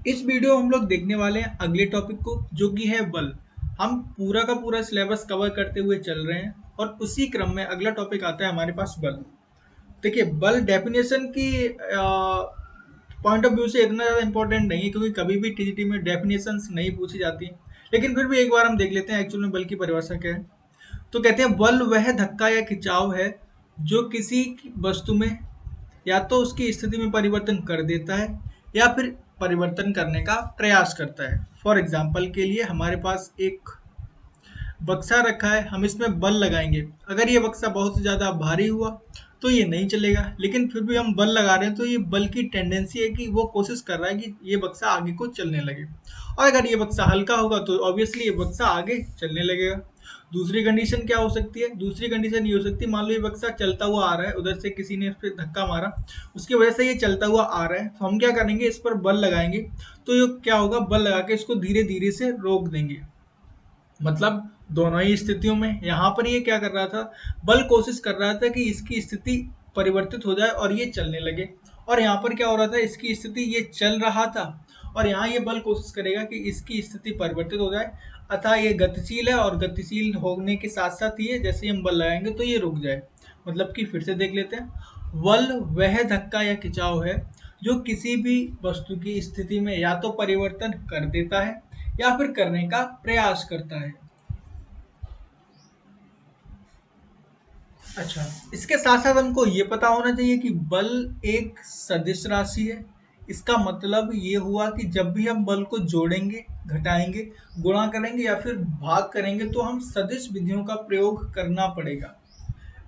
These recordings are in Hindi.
इस वीडियो में हम लोग देखने वाले हैं अगले टॉपिक को, जो कि है बल। हम पूरा का पूरा सिलेबस कवर करते हुए चल रहे हैं और उसी क्रम में अगला टॉपिक आता है हमारे पास बल। देखिए, बल डेफिनेशन की पॉइंट ऑफ व्यू से इतना ज़्यादा इंपॉर्टेंट नहीं है, क्योंकि कभी भी टीजीटी में डेफिनेशंस नहीं पूछी जाती हैं। लेकिन फिर भी एक बार हम देख लेते हैं एक्चुअल में बल की परिभाषा क्या है। तो कहते हैं बल वह धक्का या खिंचाव है जो किसी वस्तु में या तो उसकी स्थिति में परिवर्तन कर देता है या फिर परिवर्तन करने का प्रयास करता है। फॉर एग्जाम्पल के लिए हमारे पास एक बक्सा रखा है, हम इसमें बल लगाएंगे। अगर ये बक्सा बहुत ज़्यादा भारी हुआ तो ये नहीं चलेगा, लेकिन फिर भी हम बल लगा रहे हैं तो ये बल की टेंडेंसी है कि वो कोशिश कर रहा है कि ये बक्सा आगे को चलने लगे। और अगर ये बक्सा हल्का होगा तो ऑब्वियसली ये बक्सा आगे चलने लगेगा। दूसरी कंडीशन क्या हो सकती है? दूसरी कंडीशन ये हो सकती है, मान लो ये बक्सा चलता हुआ आ रहा है, उधर से किसी ने इस पर धक्का मारा, उसकी वजह से ये चलता हुआ आ रहा है, तो हम क्या करेंगे, इस पर बल लगाएंगे। तो ये क्या होगा, बल लगा के इसको धीरे धीरे से रोक देंगे। मतलब दोनों ही स्थितियों में यहाँ पर ये क्या कर रहा था, बल कोशिश कर रहा था कि इसकी स्थिति परिवर्तित हो जाए और ये चलने लगे। और यहाँ पर क्या हो रहा था, इसकी स्थिति ये चल रहा था और यहाँ ये बल कोशिश करेगा कि इसकी स्थिति परिवर्तित हो जाए। अतः ये गतिशील है और गतिशील होने के साथ साथ ये जैसे ही हम बल लगाएंगे तो ये रुक जाए। मतलब कि फिर से देख लेते हैं, बल वह धक्का या खिंचाव है जो किसी भी वस्तु की स्थिति में या तो परिवर्तन कर देता है या फिर करने का प्रयास करता है। अच्छा, इसके साथ साथ हमको ये पता होना चाहिए कि बल एक सदिश राशि है। इसका मतलब ये हुआ कि जब भी हम बल को जोड़ेंगे, घटाएंगे, गुणा करेंगे या फिर भाग करेंगे तो हम सदिश विधियों का प्रयोग करना पड़ेगा।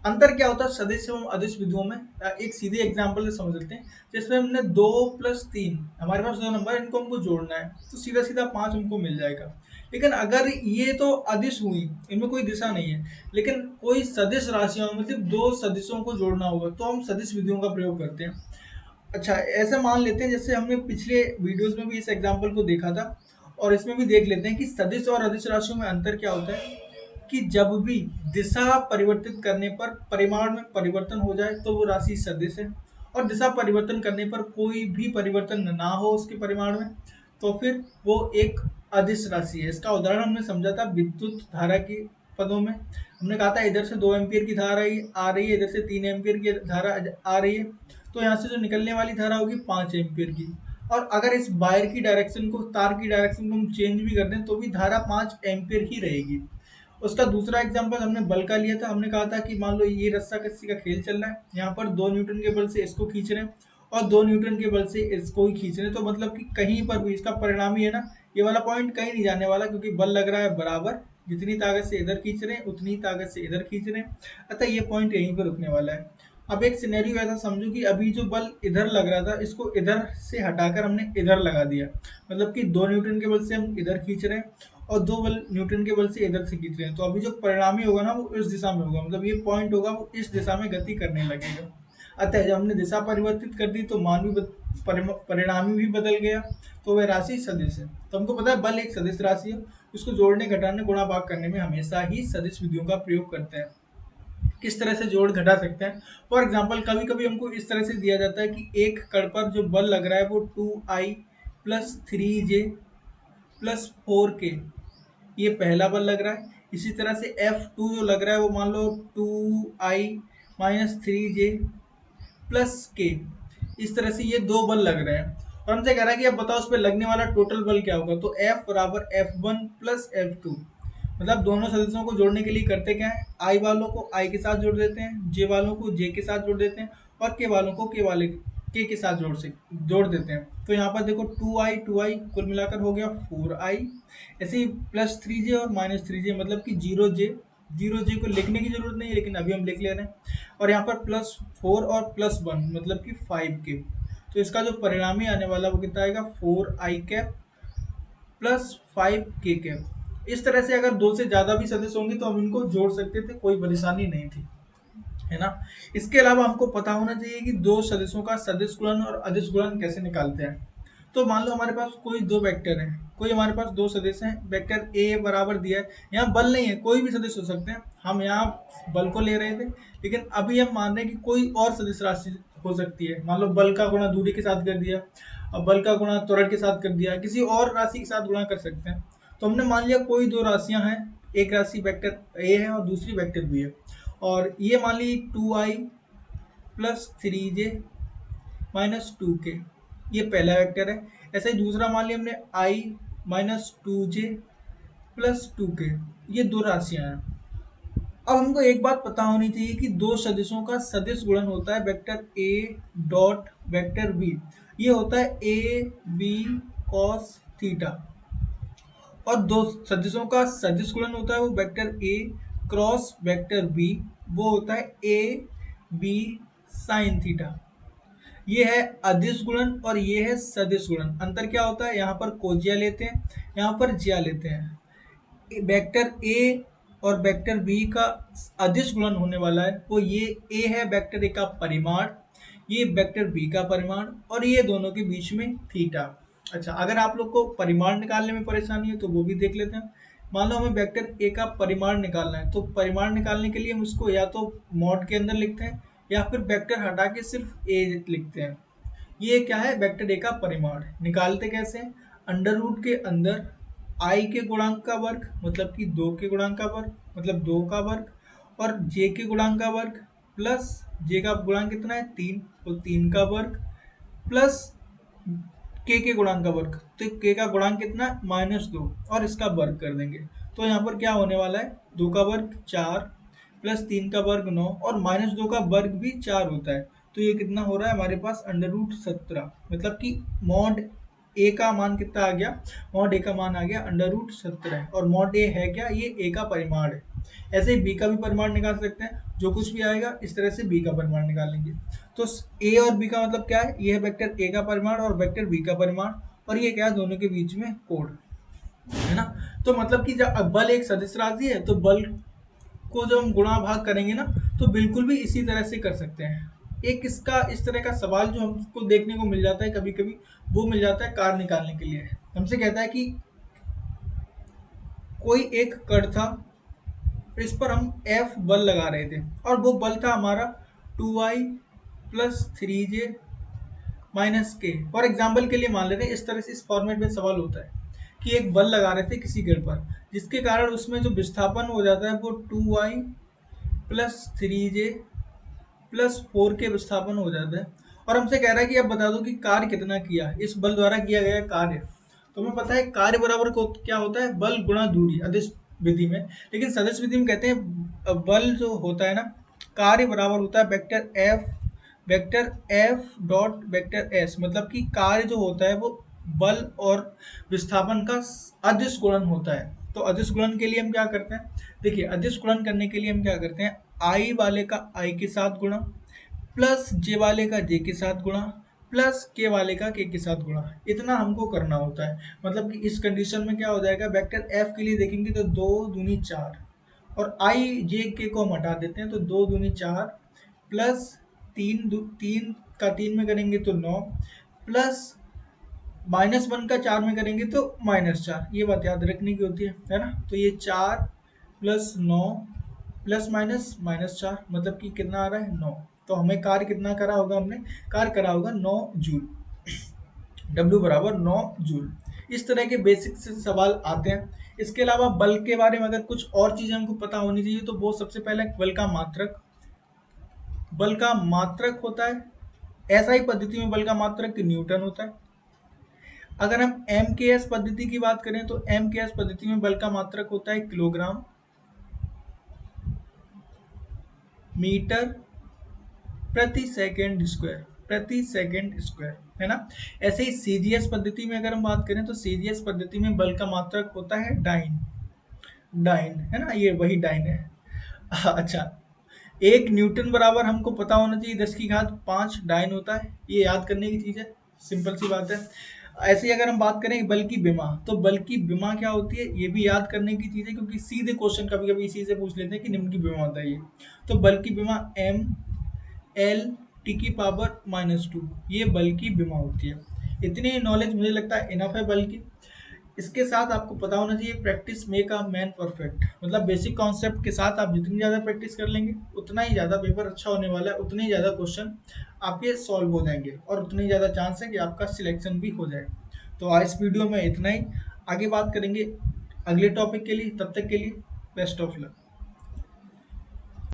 अंतर क्या होता है सदिश एवं अदिश विधियों में? एक सीधे एग्जांपल से समझ लेते हैं, जिसमें हमने 2 + 3, हमारे पास दो नंबर, इनको हमको जोड़ना है तो सीधा सीधा 5 हमको मिल जाएगा। लेकिन अगर ये तो अदिश हुई, इनमें कोई दिशा नहीं है, लेकिन कोई सदिश राशियों में सिर्फ दो सदिशों को जोड़ना होगा तो हम सदिश विधियों का प्रयोग करते हैं। अच्छा, ऐसा मान लेते हैं जैसे हमने पिछले वीडियोस में भी इस एग्जांपल को देखा था, और इसमें भी देख लेते हैं कि सदिश और अदिश राशियों में अंतर क्या होता है। कि जब भी दिशा परिवर्तित करने पर परिमाण में परिवर्तन हो जाए तो वो राशि सदिश है, और दिशा परिवर्तन करने पर कोई भी परिवर्तन ना हो उसके परिमाण में तो फिर वो एक अदिश राशि है। इसका उदाहरण हमने समझा था विद्युत धारा के पदों में। हमने कहा था इधर से 2 एम्पियर की धारा आ रही है, इधर से 3 एम्पियर की धारा आ रही है, तो यहाँ से जो निकलने वाली धारा होगी 5 एम्पियर की। और अगर इस वायर की डायरेक्शन को, तार की डायरेक्शन को हम चेंज भी कर दें तो भी धारा 5 एम्पियर ही रहेगी। उसका दूसरा एग्जांपल हमने बल का लिया था। हमने कहा था कि मान लो ये रस्सा कस्सी का खेल चल रहा है, यहाँ पर 2 न्यूटन के बल से इसको खींच रहे हैं और 2 न्यूटन के बल से इसको ही खींच रहे हैं, तो मतलब कि कहीं पर भी इसका परिणाम ही है ना, ये वाला पॉइंट कहीं नहीं जाने वाला, क्योंकि बल लग रहा है बराबर, जितनी ताकत से इधर खींच रहे हैं उतनी ताकत से इधर खींच रहे हैं। अतः ये पॉइंट यहीं पर रुकने वाला है। अब एक सिनेरियो ऐसा समझो कि अभी जो बल इधर लग रहा था इसको इधर से हटाकर हमने इधर लगा दिया, मतलब कि 2 न्यूटन के बल से हम इधर खींच रहे हैं और 2 न्यूटन के बल से इधर से खींच रहे हैं, तो अभी जो परिणामी होगा ना वो इस दिशा में होगा, मतलब ये पॉइंट होगा वो इस दिशा में गति करने लगेगा। अतः जब हमने दिशा परिवर्तित कर दी तो मान भी परिणामी भी बदल गया, तो वह राशि सदिश है। तो हमको पता है बल एक सदिश राशि है, उसको जोड़ने, घटाने, गुणा भाग करने में हमेशा ही सदिश विधियों का प्रयोग करते हैं। किस तरह से जोड़ घटा सकते हैं? फॉर एग्जाम्पल कभी कभी हमको इस तरह से दिया जाता है कि एक कण पर जो बल लग रहा है वो 2I + 3J + 4K, ये पहला बल लग रहा है। इसी तरह से F2 जो लग रहा है वो मान लो 2I - 3J + K, इस तरह से ये दो बल लग रहे हैं। और हमसे कह रहा है कि अब बताओ उस पर लगने वाला टोटल बल क्या होगा, तो F बराबर F1 + F2। मतलब दोनों सदस्यों को जोड़ने के लिए करते क्या है, आई वालों को आई के साथ जोड़ देते हैं, जे वालों को जे के साथ जोड़ देते हैं और के वालों को के साथ जोड़ देते हैं। तो यहाँ पर देखो 2I कुल मिलाकर हो गया 4I। ऐसे ही +3J और -3J, मतलब कि 0J को लिखने की जरूरत नहीं है लेकिन अभी हम लिख ले रहे हैं। और यहाँ पर +4 और +1 मतलब कि 5K। तो इसका जो परिणामी आने वाला वो कितना आएगा, 4I कैप +5K कैप। इस तरह से अगर दो से ज्यादा भी सदस्य होंगे तो हम इनको जोड़ सकते थे, कोई परेशानी नहीं थी, है ना। इसके अलावा हमको पता होना चाहिए कि दो सदस्यों का सदिश गुणन और अदिश गुणन कैसे निकालते हैं। तो मान लो हमारे पास कोई दो वेक्टर हैं, कोई हमारे पास दो सदस्य हैं, वेक्टर ए बराबर दिया है, यहाँ बल नहीं है, कोई भी सदस्य हो सकते हैं, हम यहाँ बल को ले रहे थे, लेकिन अभी हम मान रहे हैं कि कोई और सदिश राशि हो सकती है। मान लो बल का गुणा दूरी के साथ कर दिया, अब बल का गुणा त्वरण के साथ कर दिया, किसी और राशि के साथ गुणा कर सकते हैं। तो हमने मान लिया कोई दो राशियां हैं, एक राशि वेक्टर ए है और दूसरी वेक्टर बी है, और ये मान ली 2i plus 3j minus 2k, ये पहला वेक्टर है। ऐसे ही दूसरा मान लिया हमने i minus 2j plus 2k, ये दो राशियां हैं। अब हमको एक बात पता होनी चाहिए कि दो सदिशों का सदिश गुणन होता है vector a dot vector b, ये होता है a b cos थीटा, और दो सदिशों का सदिश गुणन होता है वो vector a cross vector b, वो होता है a b sin थीटा। ये है अदिश गुणन और ये है सदिश गुणन। अंतर क्या होता है, यहाँ पर कोजिया लेते हैं, यहाँ पर जिया लेते हैं। वेक्टर a और वेक्टर b का अदिश गुणन होने वाला है, वो ये a है वेक्टर a का परिमाण, ये वेक्टर b का परिमाण, और ये दोनों के बीच में थीटा। अच्छा, अगर आप लोग को परिमाण निकालने में परेशानी है तो वो भी देख लेते हैं। मान लो हमें वेक्टर a का परिमाण निकालना है, तो परिमाण निकालने के लिए हम उसको या तो मॉड के अंदर लिखते हैं या फिर वेक्टर हटा के सिर्फ a लिखते हैं। ये क्या है, वेक्टर a का परिमाण। निकालते कैसे हैं, अंडर रूट के अंदर i के गुणांक का वर्ग मतलब कि 2 के गुणांक का वर्ग मतलब 2 का वर्ग, और j के गुणांक का वर्ग प्लस j का गुणांक कितना है 3, तो 3 का वर्ग प्लस k के गुणांक का वर्ग, तो k का गुणांक कितना है -2, और इसका वर्ग कर देंगे। तो यहाँ पर क्या होने वाला है, 2 का वर्ग 4 प्लस 3 का वर्ग 9, और -2 का वर्ग भी 4 होता है। तो ये कितना हो रहा है हमारे पास √17, मतलब कि मॉड ए का मान कितना आ गया, मॉड ए का मान आ गया √17, और मॉड ए है क्या, ये ए का परिमाण है। ऐसे ही बी का भी परिमाण निकाल सकते हैं, जो कुछ भी आएगा इस तरह से बी का परिमाण निकाल लेंगे। तो ए और बी का मतलब क्या है, ये है वेक्टर ए का परिमाण और वेक्टर बी का परिमाण, और ये क्या है दोनों के बीच में कोण है ना। तो मतलब कि जब बल एक सदिश राशि है तो बल को जब हम गुणा भाग करेंगे ना, तो बिल्कुल भी इसी तरह से कर सकते हैं। एक इसका इस तरह का सवाल जो हमको देखने को मिल जाता है कभी कभी, वो मिल जाता है कार्य निकालने के लिए। हमसे कहता है कि कोई एक कण था, इस पर हम F बल लगा रहे थे, और वो बल था हमारा 2i प्लस 3j माइनस के। फॉर एग्जाम्पल के लिए मान लेते हैं, इस तरह से इस फॉर्मेट में सवाल होता है कि एक बल लगा रहे थे किसी गिर पर, जिसके कारण उसमें जो विस्थापन हो जाता है वो 2i प्लस 3j प्लस 4 के विस्थापन हो जाता है, और हमसे कह रहा है कि अब बता दो कि कार्य कितना किया इस बल द्वारा किया गया कार्य। तो हमें पता है कार्य बराबर को क्या होता है, बल गुणा दूरी अदिश विधि में। लेकिन सदिश विधि में कहते हैं बल जो होता है ना, कार्य बराबर होता है vector F dot vector S, मतलब कि कार्य जो होता है वो बल और विस्थापन का अदिश गुणन होता है। तो अदिश गुणन के लिए हम क्या करते हैं, देखिए अदिश गुणन करने के लिए हम क्या करते हैं, आई वाले का आई के साथ गुणा प्लस जे वाले का जे के साथ गुणा प्लस के वाले का के साथ गुणा, इतना हमको करना होता है। मतलब कि इस कंडीशन में क्या हो जाएगा, वेक्टर एफ के लिए देखेंगे तो 2 दूनी 4, और आई जे के को हम हटा देते हैं तो 2 दूनी 4 प्लस 3 का 3 में करेंगे तो 9 प्लस -1 का 4 में करेंगे तो -4, ये बात याद रखने की होती है ना। तो ये 4 प्लस 9 प्लस माइनस -4, मतलब कि कितना आ रहा है 9। तो हमें कार्य कितना करा होगा, हमने कार्य करा होगा 9 जूल, W बराबर 9 जूल। इस तरह के बेसिक से सवाल आते हैं। इसके अलावा बल के बारे में अगर कुछ और चीज़ें हमको पता होनी चाहिए तो वो सबसे पहले बल का मात्रक होता है। ऐसा ही पद्धति में बल का मात्रक न्यूटन होता है। अगर हम MKS पद्धति की बात करें तो MKS पद्धति में बल का मात्रक होता है किलोग्राम मीटर प्रति सेकंड स्क्वायर है ना। ऐसे ही CGS पद्धति में अगर हम बात करें तो CGS पद्धति में बल का मात्रक होता है डाइन है ना, ये वही डाइन है। अच्छा, 1 न्यूटन बराबर हमको पता होना चाहिए 10⁵5 डाइन होता है, ये याद करने की चीज़ है, सिंपल सी बात है। ऐसे ही अगर हम बात करें बल की विमा, तो बल की विमा क्या होती है, ये भी याद करने की चीज़ है, क्योंकि सीधे क्वेश्चन कभी कभी इसी से पूछ लेते हैं कि निम्न की विमा बताइए। तो बल की विमा m l t की पावर -2, ये बल की विमा होती है। इतनी नॉलेज मुझे लगता है इनफ है बल की। इसके साथ आपको पता होना चाहिए practice make a man perfect, मतलब बेसिक कॉन्सेप्ट के साथ आप जितनी ज़्यादा प्रैक्टिस कर लेंगे उतना ही ज़्यादा पेपर अच्छा होने वाला है, उतने ही ज़्यादा क्वेश्चन आप ये सॉल्व हो जाएंगे और उतनी ज़्यादा चांस है कि आपका सिलेक्शन भी हो जाए। तो आज इस वीडियो में इतना ही। आगे बात करेंगे अगले टॉपिक के लिए, तब तक के लिए बेस्ट ऑफ लक।